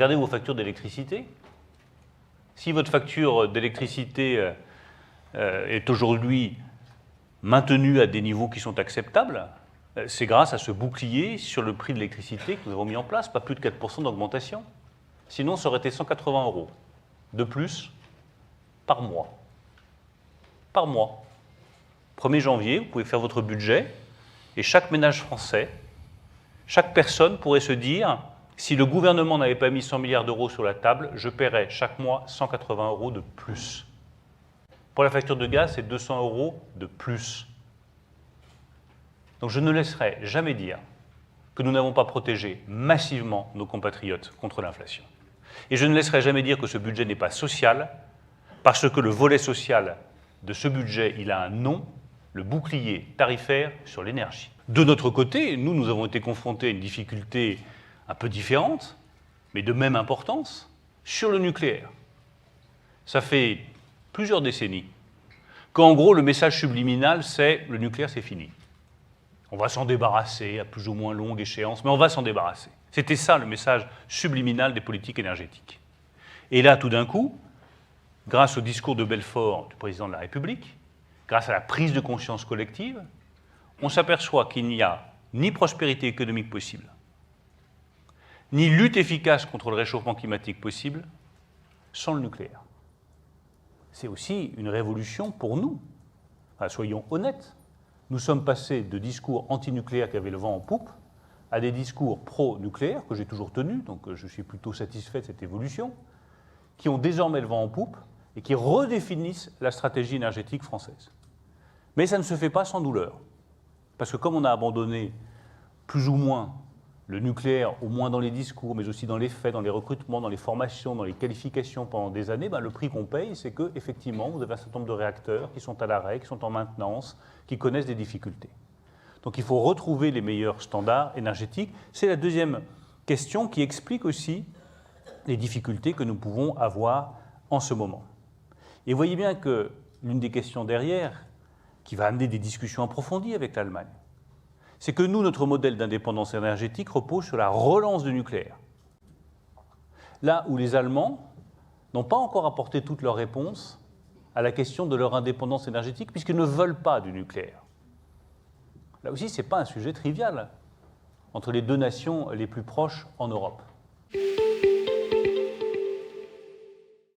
regardez vos factures d'électricité. Si votre facture d'électricité est aujourd'hui maintenue à des niveaux qui sont acceptables, c'est grâce à ce bouclier sur le prix de l'électricité que nous avons mis en place, pas plus de 4% d'augmentation. Sinon, ça aurait été 180 € de plus par mois. Par mois. 1er janvier, vous pouvez faire votre budget, et chaque ménage français, chaque personne pourrait se dire, si le gouvernement n'avait pas mis 100 milliards d'euros sur la table, je paierais chaque mois 180 € de plus. Pour la facture de gaz, c'est 200 € de plus. Donc je ne laisserai jamais dire que nous n'avons pas protégé massivement nos compatriotes contre l'inflation. Et je ne laisserai jamais dire que ce budget n'est pas social, parce que le volet social de ce budget, il a un nom, le bouclier tarifaire sur l'énergie. De notre côté, nous avons été confrontés à une difficulté un peu différente, mais de même importance, sur le nucléaire. Ça fait plusieurs décennies qu'en gros, le message subliminal, c'est le nucléaire, c'est fini. On va s'en débarrasser à plus ou moins longue échéance, mais on va s'en débarrasser. C'était ça le message subliminal des politiques énergétiques. Et là, tout d'un coup, grâce au discours de Belfort du président de la République, grâce à la prise de conscience collective, on s'aperçoit qu'il n'y a ni prospérité économique possible, ni lutte efficace contre le réchauffement climatique possible sans le nucléaire. C'est aussi une révolution pour nous. Enfin, soyons honnêtes. Nous sommes passés de discours anti-nucléaires qui avaient le vent en poupe à des discours pro-nucléaires, que j'ai toujours tenus, donc je suis plutôt satisfait de cette évolution, qui ont désormais le vent en poupe et qui redéfinissent la stratégie énergétique française. Mais ça ne se fait pas sans douleur. Parce que comme on a abandonné plus ou moins le nucléaire, au moins dans les discours, mais aussi dans les faits, dans les recrutements, dans les formations, dans les qualifications pendant des années, le prix qu'on paye, c'est qu'effectivement, vous avez un certain nombre de réacteurs qui sont à l'arrêt, qui sont en maintenance, qui connaissent des difficultés. Donc il faut retrouver les meilleurs standards énergétiques. C'est la deuxième question qui explique aussi les difficultés que nous pouvons avoir en ce moment. Et vous voyez bien que l'une des questions derrière, qui va amener des discussions approfondies avec l'Allemagne, c'est que nous, notre modèle d'indépendance énergétique repose sur la relance du nucléaire. Là où les Allemands n'ont pas encore apporté toutes leurs réponses à la question de leur indépendance énergétique, puisqu'ils ne veulent pas du nucléaire. Là aussi, ce n'est pas un sujet trivial entre les deux nations les plus proches en Europe.